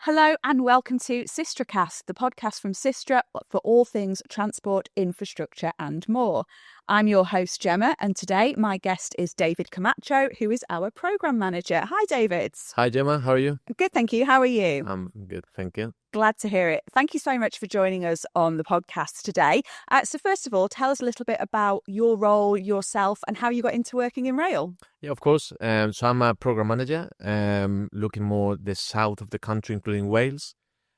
Hello and welcome to SYSTRAcast, the podcast from SYSTRA for all things transport, infrastructure and more. I'm your host, Gemma, and today my guest is David Camacho, who is our programme manager. Hi, David. Hi, Gemma. How are you? Good, thank you. How are you? I'm good, thank you. Glad to hear it. Thank you so much for joining us on the podcast today. So first of all, tell us a little bit about your role, yourself, and how you got into working in rail. Yeah, of course. So I'm a program manager, looking more the south of the country, including Wales.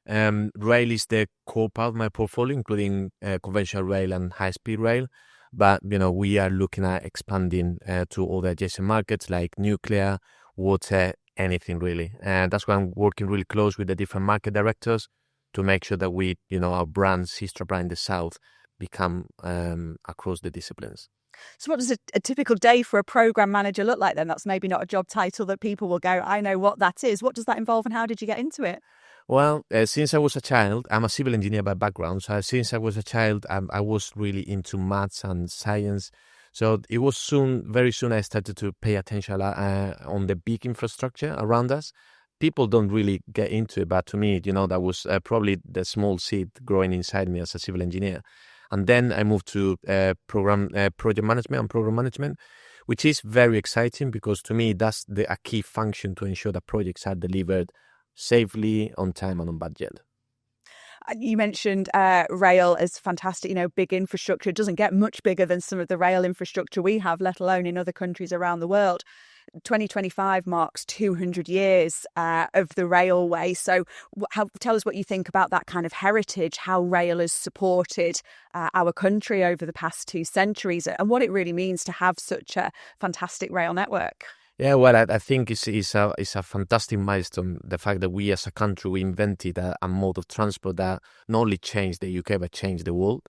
Rail is the core part of my portfolio, including conventional rail and high-speed rail. But, we are looking at expanding to all the adjacent markets like nuclear, water, anything really. And that's why I'm working really close with the different market directors to make sure that we, our brand, SYSTRA brand in the south, become across the disciplines. So what does a typical day for a programme manager look like then? That's maybe not a job title that people will go, I know what that is. What does that involve and how did you get into it? Well, since I was a child, I'm a civil engineer by background. So since I was a child, I was really into maths and science. So it was very soon I started to pay attention on the big infrastructure around us. People don't really get into it, but to me, that was probably the small seed growing inside me as a civil engineer. And then I moved to project management and program management, which is very exciting because to me, that's a key function to ensure that projects are delivered safely, on time and on budget. You mentioned rail as fantastic, big infrastructure. It doesn't get much bigger than some of the rail infrastructure we have, let alone in other countries around the world. 2025 marks 200 years of the railway. So tell us what you think about that kind of heritage, how rail has supported our country over the past 2 centuries and what it really means to have such a fantastic rail network. Yeah, well, I think it's a fantastic milestone, the fact that we as a country, we invented a mode of transport that not only changed the UK, but changed the world.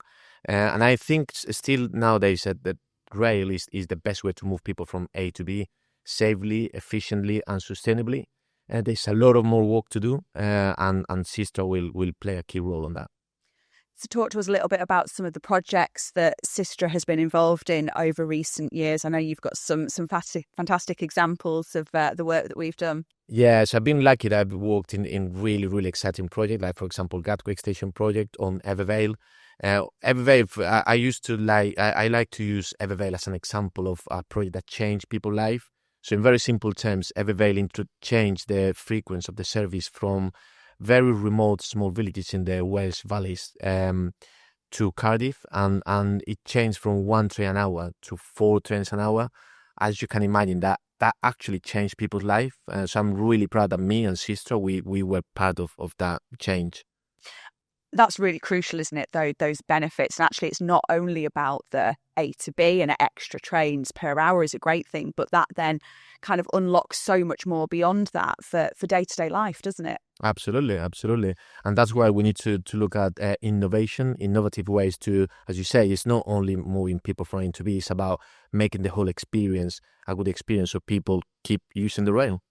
And I think still nowadays that rail is the best way to move people from A to B safely, efficiently and sustainably. And there's a lot of more work to do and SYSTRA will play a key role on that. So talk to us a little bit about some of the projects that SYSTRA has been involved in over recent years. I know you've got some fantastic examples of the work that we've done. Yes, I've been lucky that I've worked in really, really exciting projects, like, for example, Gatwick Station project on Evervale. Evervale, I like to use Evervale as an example of a project that changed people's life. So in very simple terms, Evervale changed the frequency of the service from very remote small villages in the Welsh valleys to Cardiff, and it changed from 1 train an hour to 4 trains an hour. As you can imagine, that actually changed people's life. So I'm really proud that me and SYSTRA, we were part of that change. That's really crucial, isn't it, though, those benefits? And actually, it's not only about the A to B and extra trains per hour is a great thing, but that then kind of unlocks so much more beyond that for day-to-day life, doesn't it? Absolutely. And that's why we need to look at innovative ways to, as you say, it's not only moving people from A to B, it's about making the whole experience a good experience so people keep using the rail.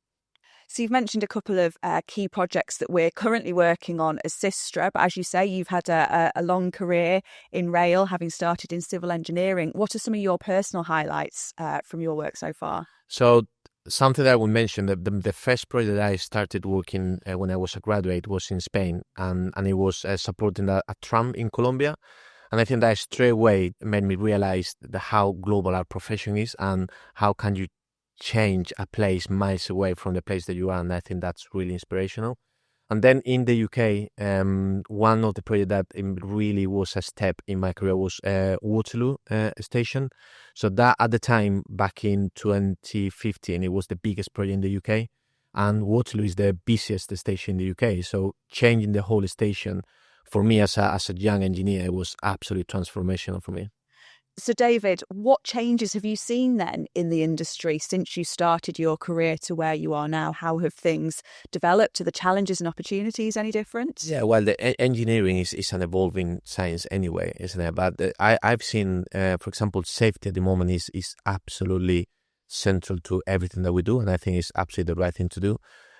So you've mentioned a couple of key projects that we're currently working on as SYSTRA, but as you say, you've had a long career in rail, having started in civil engineering. What are some of your personal highlights from your work so far? So something that I would mention, the first project that I started working when I was a graduate was in Spain, and it was supporting a tram in Colombia. And I think that straight away made me realize how global our profession is and how can you change a place miles away from the place that you are, and I think that's really inspirational. And then in the UK, one of the projects that really was a step in my career was Waterloo Station. So that at the time, back in 2015, it was the biggest project in the UK, and Waterloo is the busiest station in the UK. So changing the whole station, for me as a young engineer, it was absolutely transformational for me. So, David, what changes have you seen then in the industry since you started your career to where you are now? How have things developed? Are the challenges and opportunities any different? Yeah, well, the engineering is an evolving science anyway, isn't it? But I've seen, for example, safety at the moment is absolutely central to everything that we do, and I think it's absolutely the right thing to do.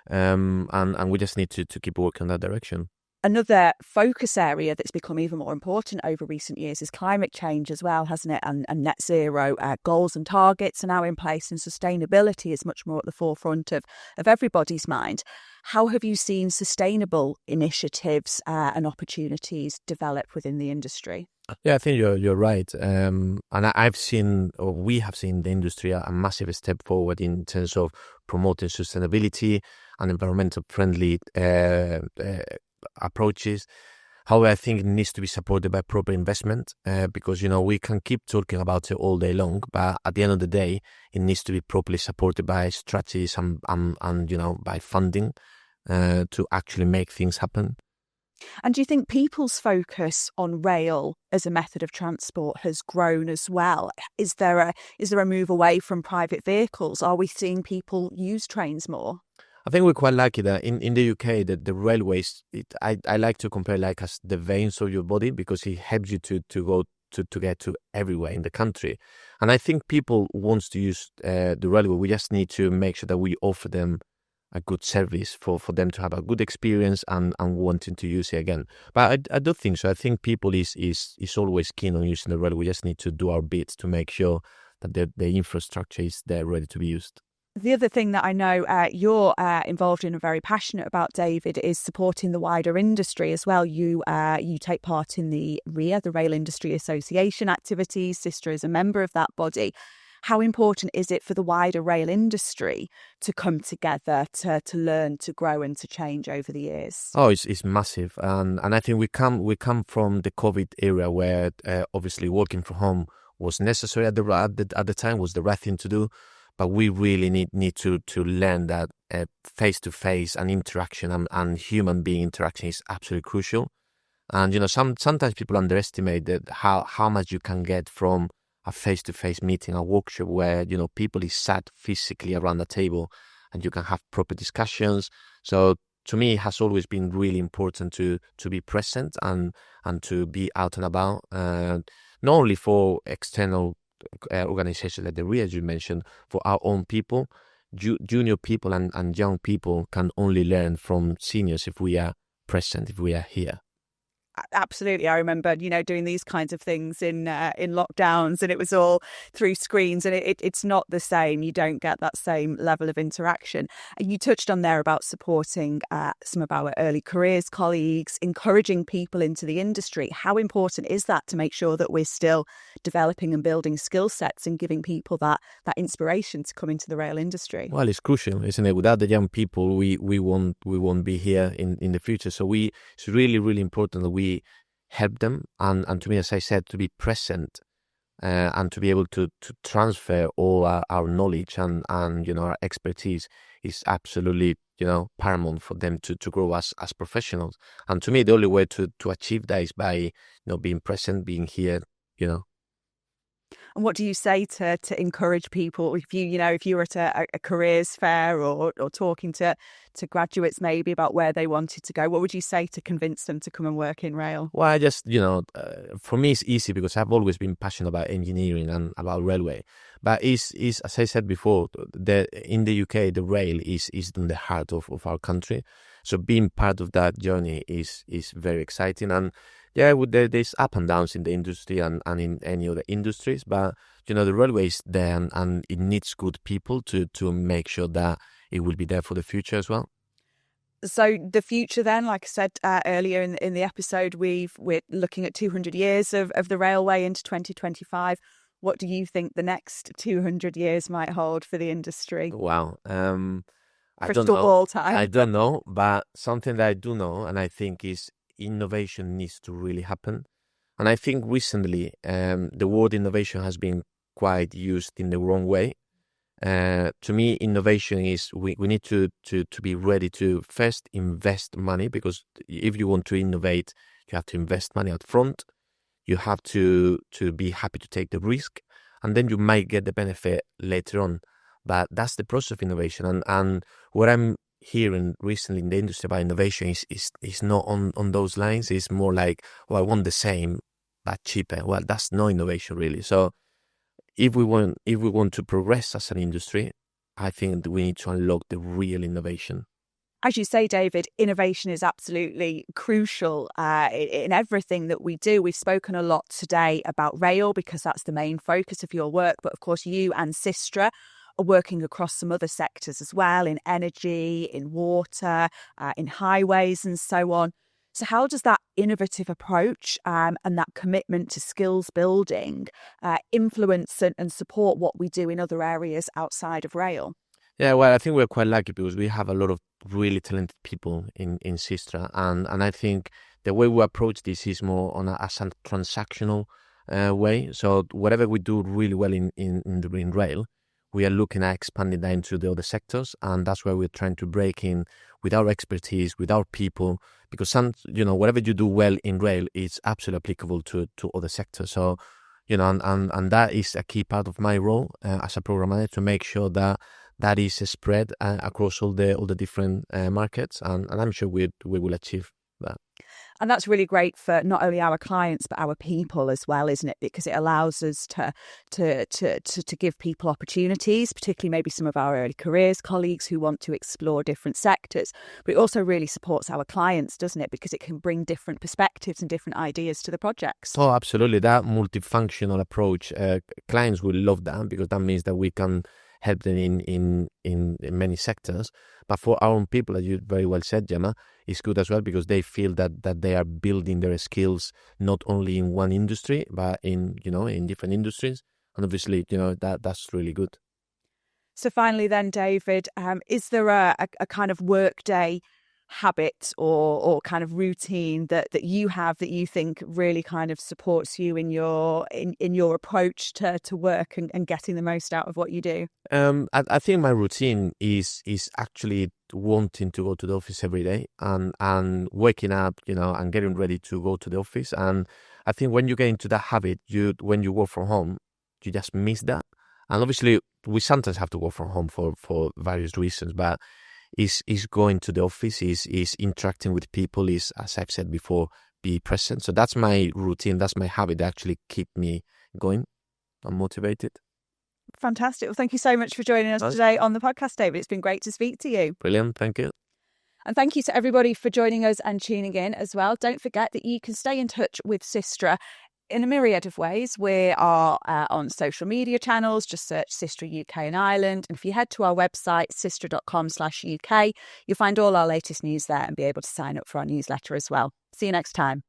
And we just need to keep working in that direction. Another focus area that's become even more important over recent years is climate change as well, hasn't it? And net zero goals and targets are now in place, and sustainability is much more at the forefront of everybody's mind. How have you seen sustainable initiatives and opportunities develop within the industry? Yeah, I think you're right. And I've seen, or we have seen, the industry a massive step forward in terms of promoting sustainability and environmental friendly approaches. However, I think it needs to be supported by proper investment because, we can keep talking about it all day long, but at the end of the day, it needs to be properly supported by strategies and by funding to actually make things happen. And do you think people's focus on rail as a method of transport has grown as well? Is there a move away from private vehicles? Are we seeing people use trains more? I think we're quite lucky that in the UK, the railways, I like to compare like as the veins of your body because it helps you to go to get to everywhere in the country. And I think people wants to use the railway. We just need to make sure that we offer them a good service for them to have a good experience and wanting to use it again. But I do think so. I think people is always keen on using the railway. We just need to do our bit to make sure that the infrastructure is there ready to be used. The other thing that I know you're involved in and very passionate about, David, is supporting the wider industry as well. You take part in the RIA, the Rail Industry Association activities. SYSTRA is a member of that body. How important is it for the wider rail industry to come together to learn, to grow and to change over the years? Oh, it's massive. And I think we come from the COVID era where obviously working from home was necessary at the time, was the right thing to do. But we really need to learn that face-to-face and interaction and human being interaction is absolutely crucial. And, sometimes people underestimate that how much you can get from a face-to-face meeting, a workshop where, people is sat physically around the table and you can have proper discussions. So to me, it has always been really important to be present and to be out and about, not only for external organizations like the RIA, as you mentioned, for our own people. Junior people and young people can only learn from seniors if we are present, if we are here. Absolutely. I remember, doing these kinds of things in lockdowns, and it was all through screens, and it's not the same. You don't get that same level of interaction. And you touched on there about supporting some of our early careers colleagues, encouraging people into the industry. How important is that to make sure that we're still developing and building skill sets and giving people that inspiration to come into the rail industry? Well, it's crucial, isn't it? Without the young people, we won't be here in the future. So it's really, really important that we help them and to me, as I said, to be present and to be able to transfer all our knowledge and our expertise is absolutely paramount for them to grow as professionals. And to me, the only way to achieve that is by being present, being here. And what do you say to encourage people if you were at a careers fair or talking to graduates maybe about where they wanted to go? What would you say to convince them to come and work in rail? Well, I just, for me, it's easy because I've always been passionate about engineering and about railway. But it's as I said before, in the UK, the rail is in the heart of our country. So being part of that journey is very exciting. And yeah, there's up and downs in the industry and in any other industries, but the railway is there and it needs good people to make sure that it will be there for the future as well. So the future then, like I said earlier in the episode, we're looking at 200 years of the railway into 2025. What do you think the next 200 years might hold for the industry? Wow. I don't know. Ball time. I don't know, but something that I do know, and I think is innovation needs to really happen. And I think recently the word innovation has been quite used in the wrong way. To me, innovation is we need to be ready to first invest money, because if you want to innovate, you have to invest money up front. You have to be happy to take the risk, and then you might get the benefit later on. But that's the process of innovation. And what I'm hearing recently in the industry about innovation is not on those lines. It's more like, I want the same but cheaper. Well, that's no innovation really. So if we want to progress as an industry, I think that we need to unlock the real innovation. As you say, David, innovation is absolutely crucial in everything that we do. We've spoken a lot today about rail because that's the main focus of your work. But of course, you and SYSTRA are working across some other sectors as well, in energy, in water, in highways and so on. So how does that innovative approach and that commitment to skills building influence and support what we do in other areas outside of rail? Yeah, well, I think we're quite lucky because we have a lot of really talented people in SYSTRA. And I think the way we approach this is more as a transactional way. So whatever we do really well in rail, we are looking at expanding that into the other sectors. And that's where we're trying to break in with our expertise, with our people, because whatever you do well in rail is absolutely applicable to other sectors. So, and that is a key part of my role as a program manager, to make sure that is spread across all the different markets, and I'm sure we will achieve that. And that's really great for not only our clients but our people as well, isn't it? Because it allows us to give people opportunities, particularly maybe some of our early careers colleagues who want to explore different sectors. But it also really supports our clients, doesn't it? Because it can bring different perspectives and different ideas to the projects. Oh, absolutely. That multifunctional approach, clients will love that, because that means that we can help them in many sectors. But for our own people, as you very well said, Gemma, it's good as well, because they feel that they are building their skills not only in one industry but in different industries, and obviously that's really good. So finally, then, David, is there a kind of workday habit or kind of routine that you have that you think really kind of supports you in your approach to work and getting the most out of what you do? I think my routine is actually wanting to go to the office every day and waking up, and getting ready to go to the office. And I think when you get into that habit, when you work from home, you just miss that. And obviously, we sometimes have to work from home for various reasons, but is going to the office, is interacting with people, is, as I've said before, be present. So that's my routine, that's my habit that actually keep me going and motivated. Fantastic. Well, thank you so much for joining us today on the podcast, David. It's been great to speak to you. Brilliant. Thank you. And thank you to everybody for joining us and tuning in as well. Don't forget that you can stay in touch with SYSTRA in a myriad of ways. We are on social media channels. Just search SYSTRA UK and Ireland. And if you head to our website, systra.com/UK, you'll find all our latest news there and be able to sign up for our newsletter as well. See you next time.